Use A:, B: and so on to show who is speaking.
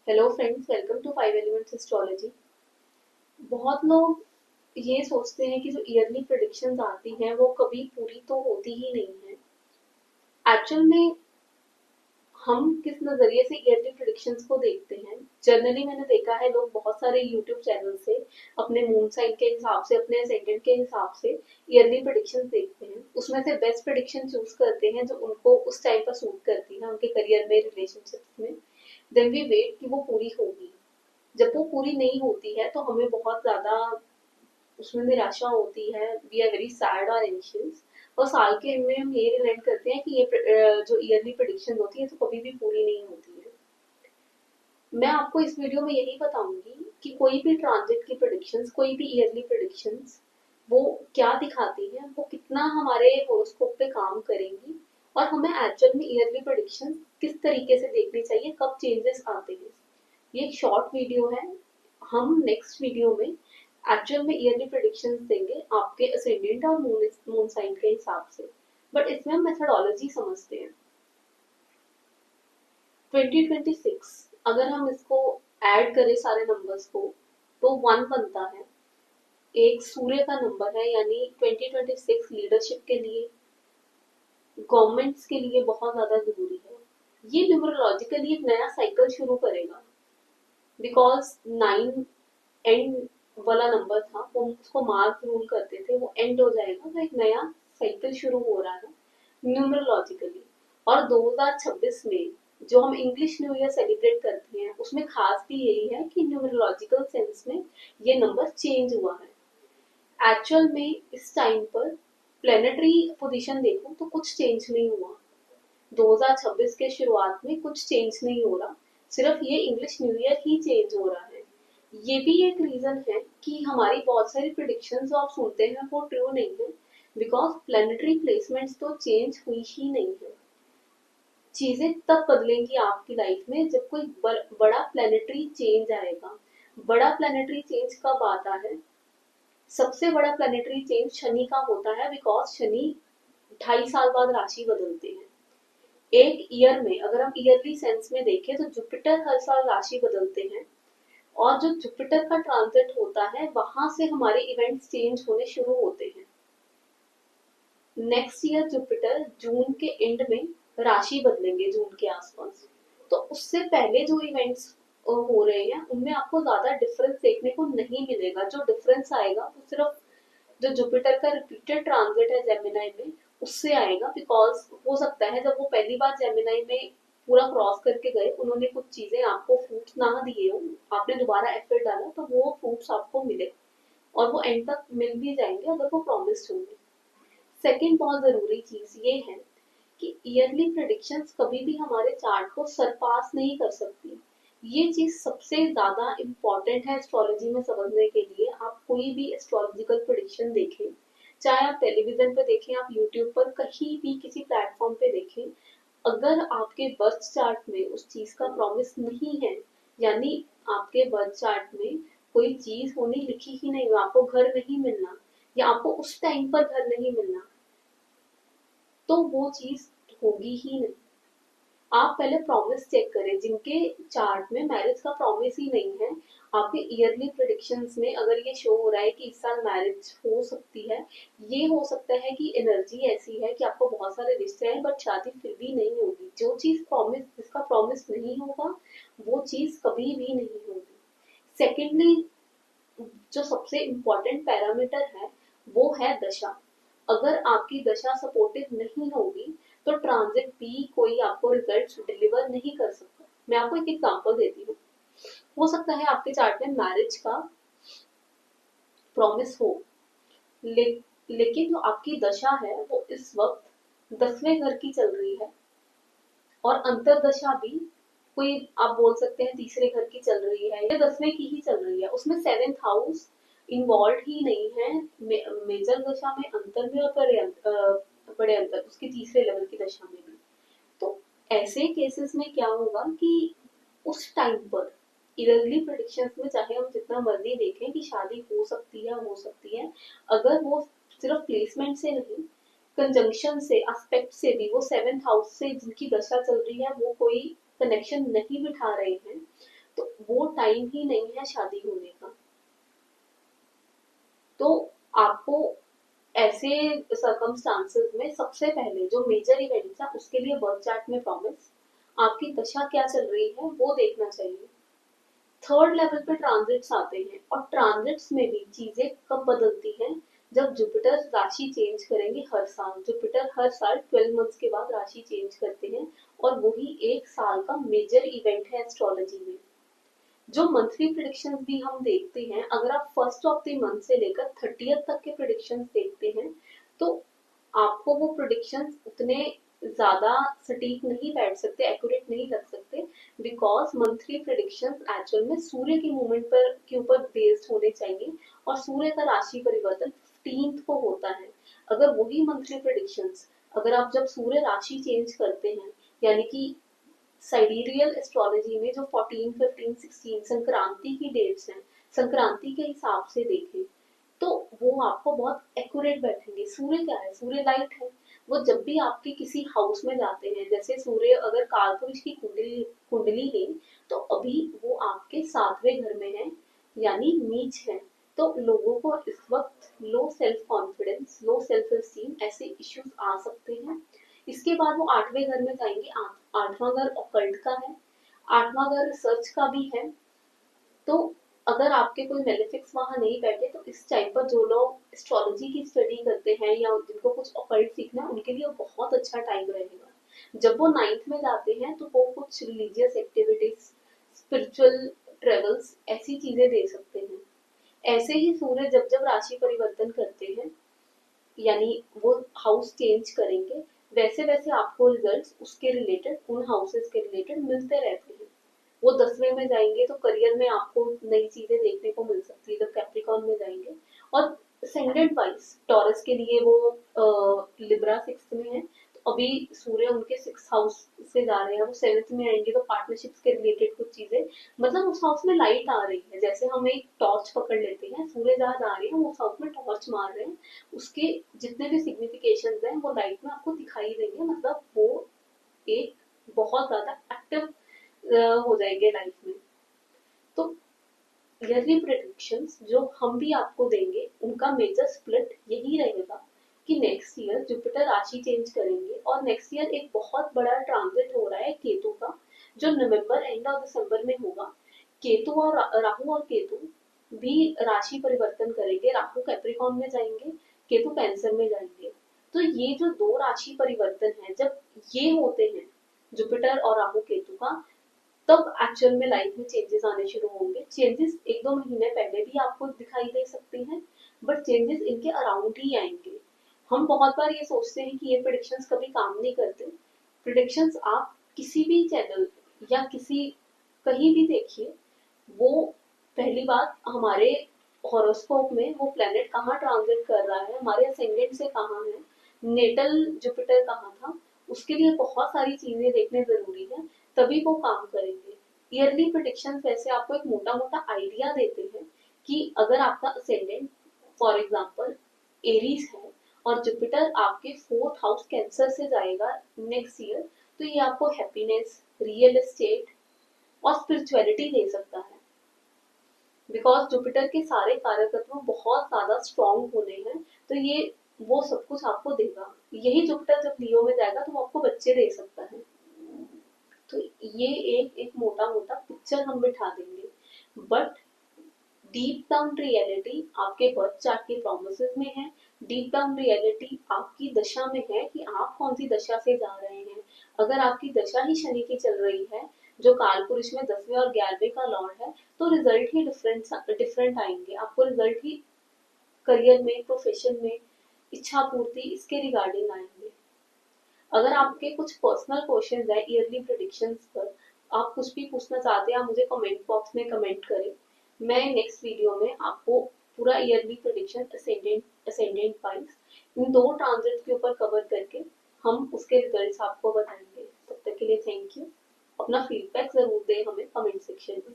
A: Hello friends, welcome to 5 elements astrology. बहुत लोग ये सोचते हैं कि जो ईयरली प्रेडिक्शंस आती हैं वो कभी पूरी तो होती ही नहीं है। एक्चुअल में हम किस नज़रिए से ईयरली प्रेडिक्शंस को देखते हैं, जनरली मैंने देखा है लोग बहुत सारे यूट्यूब चैनल से अपने मून साइन के हिसाब से, अपने असेंडेंट के हिसाब से ईयरली प्रेडिक्शंस देखते हैं। उसमें से बेस्ट प्रेडिक्शन चूज करते हैं जो उनको उस टाइम पर सूट करती है, उनके करियर में, रिलेशनशिप्स में। देन वी वेट कि वो पूरी होगी। जब वो पूरी नहीं होती है तो हमें बहुत ज़्यादा उसमें निराशा होती है। वी आर वेरी सैड और एंशियस। और साल के एंड में हम ये रिलेट करते हैं कि ये जो ईयरली प्रेडिक्शन होती है तो कभी भी पूरी नहीं होती है। मैं आपको इस वीडियो में यही बताऊंगी कि कोई भी ट्रांजिट की प्रेडिक्शंस, कोई भी ईयरली प्रेडिक्शंस, वो क्या दिखाती है, वो कितना हमारे होरोस्कोप पे काम करेंगी, और हमें एक्चुअल में ईयरली प्रेडिक्शंस किस तरीके से देखनी चाहिए, कब चेंजेस आते हैं। ये एक शॉर्ट वीडियो है। हम नेक्स्ट वीडियो में एक्चुअल में ईयरली प्रेडिक्शंस देंगे आपके असेंडेंट और मून साइन के हिसाब से। बट इसमें हम मेथडोलॉजी समझते हैं। 2026 अगर हम इसको ऐड करें सारे नंबर्स को तो 1 बनता है। एक सूर्य का नंबर है, यानी 2026 लीडरशिप के लिए, गवर्नमेंट्स के लिए बहुत ज्यादा जरूरी है। ये न्यूमरोलॉजिकली एक नया साइकिल शुरू करेगा। बिकॉज 9 एंड वाला नंबर था, वो उसको मार्क रूल करते थे, वो एंड हो जाएगा तो एक नया साइकिल शुरू हो रहा है न्यूमरोलॉजिकली। और 2026 में जो हम इंग्लिश न्यू ईयर सेलिब्रेट करते हैं उसमें खास भी यही है कि न्यूमरोलॉजिकल सेंस में ये नंबर चेंज हुआ है। एक्चुअल में इस टाइम पर प्लेनेटरी पोजीशन देखो तो कुछ चेंज नहीं हुआ। 2026 के शुरुआत में कुछ चेंज नहीं हो रहा, सिर्फ ये इंग्लिश न्यू ईयर ही चेंज हो रहा है। ये भी एक रीजन है कि हमारी बहुत सारी प्रिडिक्शंस जो आप सुनते हैं वो ट्रू नहीं है, बिकॉज प्लेनेटरी प्लेसमेंट्स तो चेंज हुई ही नहीं है। चीजें तब बदलेंगी आपकी लाइफ में जब कोई बड़ा प्लेनेटरी चेंज आएगा। बड़ा प्लेनेटरी चेंज कब आता है? सबसे बड़ा प्लेनेटरी चेंज शनि का होता है, बिकॉज शनि 2.5 साल बाद राशि बदलते हैं। एक ईयर में अगर हम ईयरली सेंस में देखें तो जुपिटर हर साल राशि बदलते हैं, और जो जुपिटर का ट्रांजिट होता है वहां से हमारे इवेंट्स चेंज होने शुरू होते हैं। नेक्स्ट ईयर जुपिटर जून के एंड में राशि बदलेंगे, जून के आसपास। तो उससे पहले जो इवेंट्स हो रहे हैं उनमें आपको ज्यादा डिफरेंस देखने को नहीं मिलेगा। जो डिफरेंस आएगा वो सिर्फ जो जुपिटर का रिपीटेड ट्रांजिट है जेमिनाई में उससे आएगा। बिकॉज हो सकता है जब वो पहली बार जेमिनाई में पूरा क्रॉस करके गए, उन्होंने कुछ चीजें आपको फ्रूट्स ना दिए हो, आपने दोबारा एफर्ट डाला तो वो फ्रूट्स आपको मिले, और वो एंड तक मिल भी जाएंगे अगर वो प्रॉमिस होंगे। सेकेंड बहुत जरूरी चीज ये है कि ईयरली प्रेडिक्शंस कभी भी हमारे चार्ट को सरपास नहीं कर सकती। ये चीज सबसे ज्यादा इम्पोर्टेंट है एस्ट्रोलॉजी में समझने के लिए। आप कोई भी एस्ट्रोलॉजिकल प्रेडिक्शन देखें, चाहे आप टेलीविजन पे देखें, आप यूट्यूब पर कहीं भी किसी प्लेटफॉर्म पे देखें, अगर आपके बर्थ चार्ट में उस चीज का प्रॉमिस नहीं है, यानी आपके बर्थ चार्ट में कोई चीज होनी लिखी ही नहीं हो, आपको घर नहीं मिलना या आपको उस टाइम पर घर नहीं मिलना, तो वो चीज होगी ही नहीं। आप पहले प्रॉमिस चेक करें। जिनके चार्ट में मैरिज का प्रॉमिस ही नहीं है, आपके ईयरली प्रेडिक्शंस में अगर ये शो हो रहा है कि इस साल मैरिज हो सकती है, ये हो सकता है कि एनर्जी ऐसी है कि आपको बहुत सारे रिश्ते हैं बट शादी फिर भी नहीं होगी। जो चीज प्रॉमिस, जिसका प्रॉमिस नहीं होगा वो चीज कभी भी नहीं होगी। सेकेंडली, जो सबसे इम्पोर्टेंट पैरामीटर है वो है दशा। अगर आपकी दशा सपोर्टिव नहीं होगी तो ट्रांजिट भी कोई आपको रिजल्ट डिलीवर नहीं कर सकता। मैं आपको एक एग्जांपल देती हूँ। हो सकता है आपके चार्ट में मैरिज का प्रॉमिस हो, ले, लेकिन जो आपकी दशा है वो इस वक्त 10वें घर की चल रही है, और अंतरदशा भी कोई आप बोल सकते हैं तीसरे घर की चल रही है या 10वें की ही चल रही है, उसमें 7th हाउस इन्वॉल्व ही नहीं है। मेजर दशा में, अंतर में और बड़े अंतर उसकी तीसरे लेवल की दशा में भी। तो ऐसे केसेस में क्या होगा कि उस टाइम पर इयरली प्रेडिक्शंस में चाहे हम जितना मर्जी देखें कि शादी हो सकती है, हो सकती है, अगर वो सिर्फ प्लेसमेंट से नहीं, कंजंक्शन से, एस्पेक्ट से भी, वो 7th हाउस से जिनकी दशा चल रही है वो कोई कनेक्शन नहीं बिठा रहे हैं, तो टाइम ही नहीं है शादी होने का। तो आपको ऐसे सर्कमस्टांसेस में सबसे पहले जो मेजर इवेंट्स है उसके लिए बर्थ चार्ट में प्रॉमिस, आपकी दशा क्या चल रही है वो देखना चाहिए। थर्ड लेवल पे ट्रांजिट्स आते हैं, और ट्रांजिट्स में भी चीजें कब बदलती हैं, जब जुपिटर राशि चेंज करेंगे हर साल। जुपिटर हर साल 12 मंथ्स के बाद राशि चेंज करते हैं, और वही एक साल का मेजर इवेंट है एस्ट्रोलॉजी में। जो मंथली प्रिडिक्शंस भी हम देखते हैं, अगर आप फर्स्ट ऑफ द मंथ से लेकर 30th तक के प्रिडिक्शंस देखते हैं, तो आपको वो प्रिडिक्शंस उतने ज्यादा सटीक नहीं बैठ सकते, एक्यूरेट नहीं लग सकते, बिकॉज मंथली प्रिडिक्शंस एक्चुअल में सूर्य के मूवमेंट पर के ऊपर बेस्ड होने चाहिए, और सूर्य का राशि परिवर्तन 15th को होता है। अगर वही मंथली प्रिडिक्शंस, अगर आप जब सूर्य राशि चेंज करते हैं, यानी कि साइडेरियल एस्ट्रोलॉजी में जो 14, 15, 16 संक्रांति की डेट्स हैं, संक्रांति के हिसाब से देखें, तो वो आपको बहुत एक्यूरेट बैठेंगे। सूर्य क्या है, सूर्य लाइट है। वो जब भी आपके किसी हाउस में जाते हैं, जैसे सूर्य अगर कालपुरुष की कुंडली कुंडली है, तो अभी वो आपके 7वें घर में है, यानी नीच है। तो लोगों को इस वक्त low self confidence, low self esteem, ऐसे इश्यूज आ सकते हैं। इसके बाद वो 8वें घर में जाएंगे। 8वां घर ऑकल्ट का है, 8वां घर रिसर्च का भी है। तो अगर आपके कोई मेलेफिक्स वहां नहीं बैठे, तो इस टाइम पर जो लोग एस्ट्रोलॉजी की स्टडी करते हैं या जिनको कुछ ऑकल्ट सीखना है, उनके लिए बहुत अच्छा टाइम रहेगा। जब वो 9th में जाते हैं, तो वो कुछ रिलीजियस एक्टिविटीज, स्पिरिचुअल ट्रेवल्स, ऐसी चीजें दे सकते हैं। ऐसे ही सूर्य जब जब राशि परिवर्तन करते हैं, यानी वो हाउस चेंज करेंगे, वैसे वैसे आपको रिजल्ट्स उसके रिलेटेड, उन हाउसेस के रिलेटेड मिलते रहते हैं। वो 10वें में जाएंगे तो करियर में आपको नई चीजें देखने को मिल सकती है, जब कैप्रिकॉर्न में जाएंगे। और असेंडेंट वाइज टॉरस के लिए वो लिब्रा 6th में है, तो अभी सूर्य उनके 6th हाउस से जा रहे हैं, वो 7th में आएंगे, तो पार्टनरशिप्स के रिलेटेड कुछ चीजें, मतलब उस हाउस में लाइट आ रही है। जैसे हम एक टॉर्च पकड़ लेते हैं, सूर्य जहाँ जा रहे हैं, वो उस हाउस में टॉर्च मार रहे हैं, उसके जितने भी सिग्निफिकेशंस हैं वो लाइट में आपको दिखाई देंगे। मतलब वो एक बहुत ज्यादा एक्टिव हो जाएंगे लाइफ में। तो ईयरली प्रेडिक्शंस जो हम भी आपको देंगे, उनका मेजर स्प्लिट यही रहेगा कि नेक्स्ट ईयर जुपिटर राशि चेंज करेंगे, और नेक्स्ट ईयर एक बहुत बड़ा ट्रांजिट हो रहा है केतु का, जो नवंबर एंड और दिसंबर में होगा। केतु और राहु और केतु भी राशि परिवर्तन करेंगे। राहु कैप्रिकॉर्न में जाएंगे, केतु कैंसर में जाएंगे। तो ये जो दो राशि परिवर्तन है, जब ये होते हैं जुपिटर और राहु केतु का, तब एक्चुअल में लाइफ में चेंजेस आने शुरू होंगे। चेंजेस 1-2 महीने पहले भी आपको दिखाई दे सकते हैं, बट चेंजेस इनके अराउंड ही आएंगे। हम बहुत बार ये सोचते हैं कि ये प्रिडिक्शंस कभी काम नहीं करते। प्रिडिक्शंस आप किसी भी चैनल या किसी कहीं भी देखिए, वो पहली बात हमारे हॉरोस्कोप में वो प्लेनेट कहाँ ट्रांजिट कर रहा है, हमारे असेंडेंट से कहाँ है, नेटल जुपिटर कहाँ था, उसके लिए बहुत सारी चीजें देखने जरूरी है, तभी वो काम करेंगे। ईयरली प्रिडिक्शन वैसे आपको एक मोटा मोटा आइडिया देते हैं कि अगर आपका असेंडेंट फॉर एग्जांपल एरीज है, और जुपिटर आपके 4th हाउस कैंसर से जाएगा नेक्स्ट ईयर, तो ये आपको हैप्पीनेस, रियल एस्टेट और स्पिरिचुअलिटी दे सकता है। बिकॉज जुपिटर के सारे कारकत्व बहुत ज्यादा स्ट्रॉन्ग होने हैं, तो ये वो सब कुछ आपको देगा। यही जुपिटर जब लियो में जाएगा, तो वो आपको बच्चे दे सकता है। तो ये एक मोटा मोटा पिक्चर हम बिठा देंगे, बट डीप डाउन रियलिटी आपके बर्थ चार्ट के प्रोमिसेस में है। डीप डाउन रियलिटी आपकी दशा में है कि आप कौन सी दशा से जा रहे हैं। अगर आपकी दशा ही शनि की चल रही है, जो काल पुरुष में 10वें और 11वें का लॉर्ड है, तो रिजल्ट ही डिफरेंट आएंगे। आपको रिजल्ट ही करियर में, प्रोफेशन में, इच्छा पूर्ति, इसके रिगार्डिंग आएंगे। अगर आपके कुछ पर्सनल क्वेश्चंस है ईयरली प्रेडिक्शंस पर, आप कुछ भी पूछना चाहते हैं, आप मुझे कमेंट बॉक्स में कमेंट करें। मैं नेक्स्ट वीडियो में आपको पूरा ईयरली प्रेडिक्शन असेंडेंट वाइज इन 2 ट्रांजिट के ऊपर कवर करके हम उसके रिजल्ट्स आपको बताएंगे। तब तक के लिए थैंक यू। अपना फीडबैक जरूर दें हमें कमेंट सेक्शन में।